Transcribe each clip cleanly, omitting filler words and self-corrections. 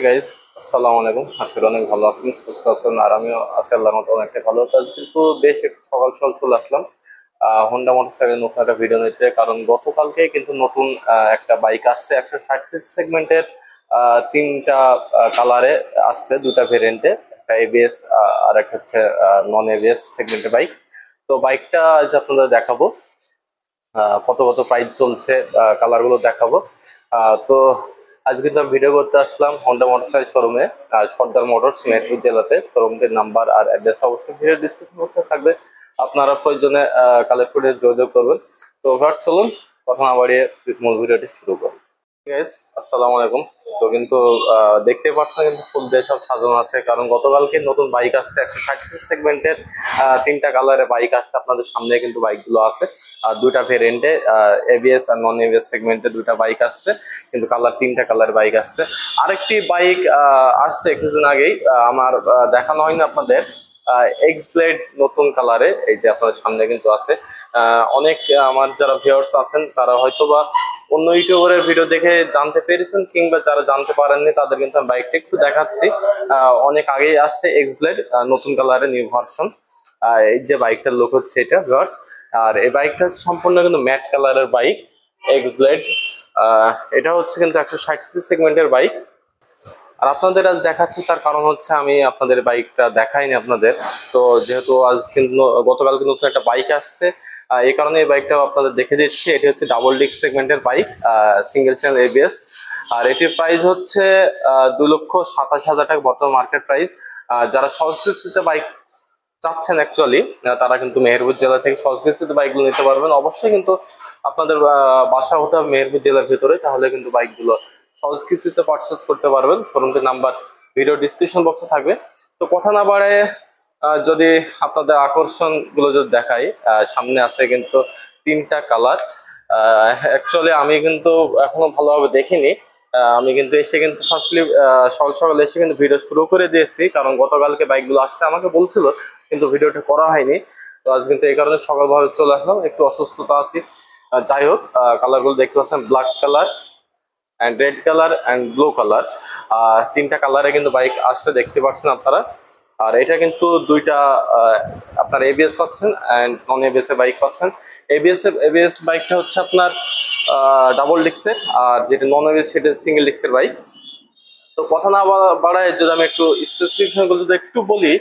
Guys, আসসালামু আলাইকুম। আজকে অনেক ভালো আছেন, সুস্থ আছেন, আর আমিও আছি আল্লাহর মতো অনেকটা ভালো আছি। কিন্তু বেশ একটু সকাল সকাল চলে আসলাম হোন্ডা মোটরসাইকেল নতুন একটা ভিডিও নিতে, কারণ গতকালকে কিন্তু নতুন একটা বাইক আসছে 160 সেগমেন্টের। তিনটা কালারে আসছে, দুটা ভেরিয়েন্টে, একটা এবিএস আর একটা হচ্ছে নন এবিএস সেগমেন্টের বাইক। তো বাইকটা আজ আপনাদের দেখাবো, কত কত প্রাইস চলছে, কালার গুলো দেখাবো। তো আজ কিন্তু আমি ভিডিও করতে আসলাম হোন্ডা মোটরসাইকেল শোরুমে, সর্দার মোটরস, মেহেরপুর জেলাতে। শোরুমটির নাম্বার আর অ্যাড্রেসটা অবশ্যই ভিডিও ডিসক্রিপশন বক্সে থাকবে, আপনারা প্রয়োজনে কালেক্ট করে যোগাযোগ করবেন। তো ভাট চলুন কথা না বাড়িয়ে মূল ভিডিওটি শুরু করুন। গাইস, আসসালামু আলাইকুম। তো কিন্তু দেখতে পাচ্ছেন কিন্তু ফুল দিয়ে সব সাজানো আছে, কারণ গতকালকে নতুন বাইক আসছে 160 সেগমেন্টের। তিনটা কালারের বাইক আসছে আপনাদের সামনে, কিন্তু বাইকগুলো আছে আর দুইটা ভেরিয়েন্টে, এবিএস আর নন এবিএস সেগমেন্টে দুইটা বাইক আসছে, কিন্তু তিনটা কালারের বাইক আসছে। আরেকটি বাইক আসছে কিছুদিন আগেই, আমার দেখানো হয়নি আপনাদের, এক্স ব্লেড নতুন কালারে, এই যে আপনাদের সামনে কিন্তু আছে। অনেক আমার যারা ভিউয়ার্স আছেন তারা হয়তোবা অন্য ইউটিউবারের ভিডিও দেখে জানতে পেরেছেন, কিংবা যারা জানতে পারেননি তাদের কিন্তু আমি বাইকটা একটু দেখাচ্ছি। অনেক আগেই আসছে এক্স ব্লেড নতুন কালারের নিউ ভার্সন। এই যে বাইকটার লুক হচ্ছে এটা ভিউয়ার্স, আর এই বাইকটা হচ্ছে সম্পূর্ণ কিন্তু ম্যাট কালারের বাইক, এক্স ব্লেড। এটা হচ্ছে কিন্তু 160 সেগমেন্টের বাইক। আর আপনাদের আজ দেখাচ্ছি তার কারণ হচ্ছে আমি আপনাদের বাইকটা দেখাইনি আপনাদের। তো যেহেতু আজ কিন্তু গতকাল কিন্তু নতুন একটা বাইক আসছে, এই কারণে এই বাইকটাও আপনাদের দেখে দিচ্ছি। এটি হচ্ছে ডাবল ডিস্ক সেগমেন্টের বাইক, সিঙ্গেল চ্যানেল এবিএস। আর এটির প্রাইস হচ্ছে 2,27,000 টাকা বর্তমান মার্কেট প্রাইস। যারা সহজ কিস্তিতে বাইক চাচ্ছেন অ্যাকচুয়ালি, তারা কিন্তু মেহেরপুর জেলা থেকে সহজ কিস্তিতে বাইকগুলো নিতে পারবেন। অবশ্যই কিন্তু আপনাদের বাসা হতে হবে মেহেরপুর জেলার ভিতরে, তাহলে কিন্তু বাইকগুলো সহজ কিস্তিতে পারচেস করতে পারবেন। শোরুমটির নাম্বার ভিডিও ডিসক্রিপশন বক্সে থাকবে। তো কথা না বাড়ায় যদি আপনাদের আকর্ষণ গুলো যদি দেখাই, সামনে আছে কিন্তু তিনটা কালার। অ্যাকচুয়ালি আমি কিন্তু এখনো ভালোভাবে দেখিনি। আমি কিন্তু এসে কিন্তু ফার্স্টলি সকাল সকাল এসে কিন্তু ভিডিও শুরু করে দিয়েছি, কারণ গতকালকে বাইকগুলো আসছে আমাকে বলছিল, কিন্তু ভিডিওটা করা হয়নি। তো আজ কিন্তু এই কারণে সকালভাবে চলে আসলাম, একটু অসুস্থতা আছি। যাই হোক, কালারগুলো দেখতে পাচ্ছেন black colour and red colour and blue colour. তিনটা কালারে কিন্তু বাইক আসছে, দেখতে পাচ্ছেন আপনারা। আর এটা কিন্তু দুইটা আপনার এবিএস পাচ্ছেন অ্যান্ড নন এবিএস এর বাইক পাচ্ছেন। এবিএস বাইকটা হচ্ছে আপনার ডাবল ডিস্কের, আর যেটা নন এবিএস সেটা সিঙ্গেল ডিস্কের বাইক। তো কথা না বাড়ায় যদি আমি একটু স্পেসিফিকেশন গুলো যদি একটু বলি,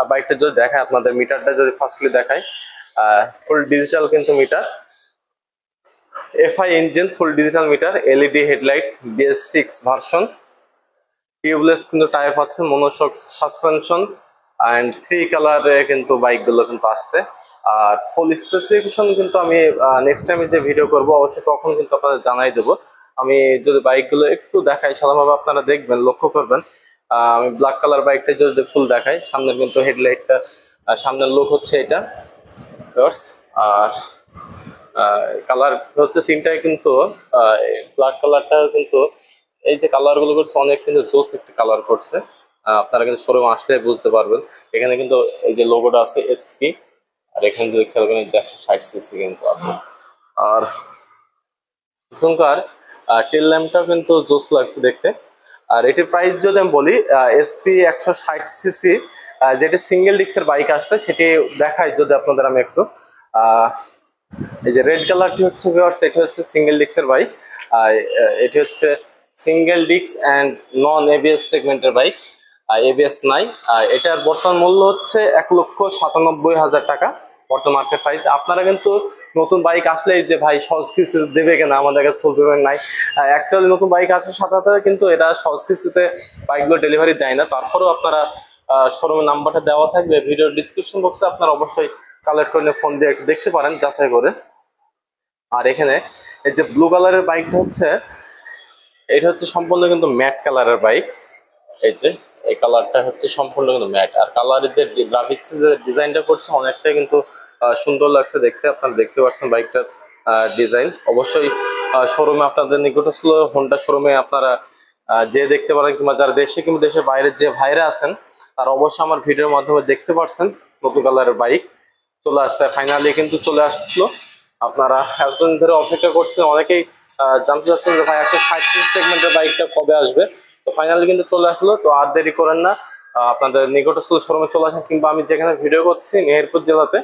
বাইকটা যদি দেখায় আপনাদের, মিটারটা যদি ফার্স্টলি দেখায়, ফুল ডিজিটাল কিন্তু meter, FI engine, full digital meter, LED headlight, BS6 version, tubeless কিন্তু টায়ার পাচ্ছেন, মনোশক সাসপেনশন অ্যান্ড 3 কালারে কিন্তু বাইকগুলো কিন্তু আসছে। আর ফুল স্পেসিফিকেশন কিন্তু আমি নেক্সট টাইমে যে ভিডিও করব অবশ্যই তখন কিন্তু আপনাদের জানাই দেবো। আমি যদি বাইকগুলো একটু দেখাই, সাধারণভাবে আপনারা দেখবেন, লক্ষ্য করবেন। আমি ব্ল্যাক কালার বাইকটা যদি ফুল দেখাই, সামনের কিন্তু হেডলাইটটা, সামনের লুক হচ্ছে এটা। আর কালার হচ্ছে তিনটাই কিন্তু, ব্ল্যাক কালারটা কিন্তু, এই যে কালার গুলো করছে অনেক কিন্তু জোস একটা কালার করছে। আপনারা কিন্তু শোরুমে আসলে বুঝতে পারবেন। এখানে কিন্তু এই যে লোগোটা আছে এসপি, আর এখানে যদি খেয়াল করেন যে 160 সিসি কিন্তু আছে। আর পিছনকার টেল ল্যাম্পটা কিন্তু জোস লাগছে দেখতে। আর এটির প্রাইস যদি আমি বলি, এসপি 160 সিসি, যেটি সিঙ্গেল ডিস্কের বাইক আসছে সেটি দেখাই যদি আপনাদের আমি একটু। এই যে রেড কালারটি হচ্ছে ভিউয়ার্স, এটা হচ্ছে সিঙ্গেল ডিস্কের বাইক। এটি হচ্ছে single disc and non ABS সেগমেন্টের বাইক, এবিএস নাই। এটার বর্তমান মূল্য হচ্ছে 1,97,000 টাকা বর্তমান মার্কেট প্রাইস। আপনারা কিন্তু নতুন বাইক আসলে যে ভাই সহজ কিস্তি দেবে কেনা, আমাদের কাছে ফুল পেমেন্ট নাই। অ্যাকচুয়ালি নতুন বাইক আসার সাথে সাথে কিন্তু এটা সহজ কিস্তিতে বাইকগুলো ডেলিভারি দেয় না। তারপরেও আপনারা শোরুমের নাম্বারটা দেওয়া থাকবে ভিডিও ডিসক্রিপশন বক্সে, আপনারা অবশ্যই কালেক্ট করে ফোন দিয়ে একটু দেখতে পারেন যাচাই করে। আর এখানে এই যে ব্লু কালারের বাইকটা হচ্ছে, এটা হচ্ছে সম্পূর্ণ কিন্তু ম্যাট কালারের বাইক। এই যে এই কালারটা হচ্ছে সম্পূর্ণ কিন্তু ম্যাট, আর কালারের যে গ্রাফিক্স যে ডিজাইনটা করছে অনেকটাই কিন্তু সুন্দর লাগছে দেখতে। আপনারা দেখতে পাচ্ছেন বাইকটার ডিজাইন। অবশ্যই শোরুমে আপনাদের নিকটস্থ হোন্ডা শোরুমে আপনারা যে দেখতে পারেন, কিংবা যারা দেশে কিংবা দেশের বাইরে যে ভাইরা আছেন তারা অবশ্যই আমার ভিডিওর মাধ্যমে দেখতে পাচ্ছেন নতুন কালারের বাইক চলে আসছে, ফাইনালি কিন্তু চলে আসলো। আপনারা এতদিন ধরে অপেক্ষা করছেন, অনেকেই জানতে চাচ্ছেন যে ভাই 160 সেগমেন্টের বাইকটা কবে আসবে। তো ফাইনালি কিন্তু চলে আসলো। তো আর দেরি করেন না, আপনাদের নিকটস্থ শোরুমে চলে আসেন, কিংবা আমি যেখানে ভিডিও করছি মেহেরপুর জেলাতে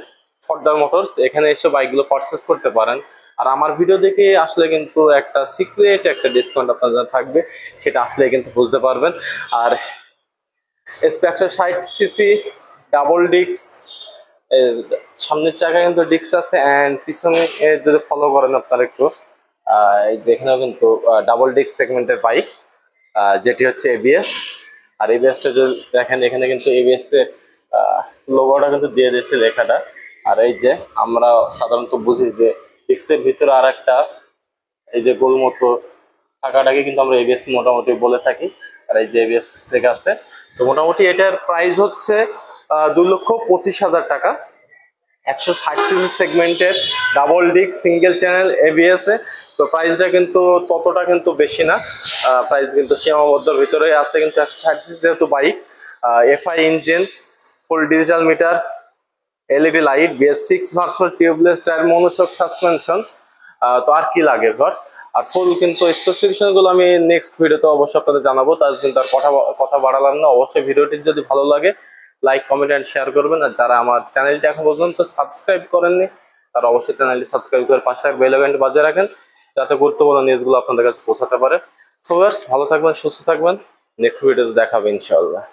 সর্দার মোটরস, এখানে এসে বাইকগুলো পারচেস করতে পারেন। আর আমার ভিডিও দেখে আসলে কিন্তু একটা সিক্রেট একটা ডিসকাউন্ট আপনাদের থাকবে, সেটা আসলে কিন্তু বুঝতে পারবেন। আর স্পেকট্রা 60 সিসি ডাবল ডিস্ক, সামনের চাকায় কিন্তু ডিস্ক আছে, অ্যান্ড পিছনে যদি ফলো করেন আপনারা একটু, এই যে এখানেও কিন্তু ডাবল ডিস্ক সেগমেন্টের বাইক, যেটি হচ্ছে এবিএস। আর এবিএসটা যদি দেখেন, এখানে কিন্তু এবিএস এর লোগোটা কিন্তু দিয়ে দিয়েছে, লেখাটা। আর এই যে আমরা সাধারণত বুঝি যে ডিস্কের ভিতরে আর একটা এই যে গোল মতো থাকাটাকে কিন্তু আমরা এবিএস মোটামুটি বলে থাকি। আর এই যে এবিএস থেকে আছে, তো মোটামুটি এটার প্রাইস হচ্ছে 2,25,000 টাকা। 160 সিসি সেগমেন্টের double disc single channel ABS এ। তো প্রাইসটা কিন্তু ততটা কিন্তু বেশি না, প্রাইস কিন্তু সীমাবদ্ধর ভিতরে আছে। কিন্তু 160 সিসি যেহেতু bike, FI engine, full digital meter, LED light, BS6 version, tubeless tyre, monoshock suspension, তো আর কি লাগে ভার্স। আর ফুল কিন্তু স্পেসিফিকেশন গুলো আমি নেক্সট ভিডিওতে অবশ্যই আপনাদের জানাবো। তার কিন্তু আর কথা বাড়ালাম না। অবশ্যই ভিডিওটি যদি ভালো লাগে লাইক, কমেন্ট এন্ড শেয়ার করবেন। আর যারা আমার চ্যানেলটি এখন পর্যন্ত সাবস্ক্রাইব করেননি তারা অবশ্যই চ্যানেলটি সাবস্ক্রাইব করে পাশে থাকা বেল আইকনটি বাজিয়ে রাখেন, যাতে গুরুত্বপূর্ণ নিউজগুলো আপনাদের কাছে পৌঁছাতে পারে। সো ভালো থাকবেন, সুস্থ থাকবেন, নেক্সট ভিডিওতে দেখা হবে ইনশাআল্লাহ।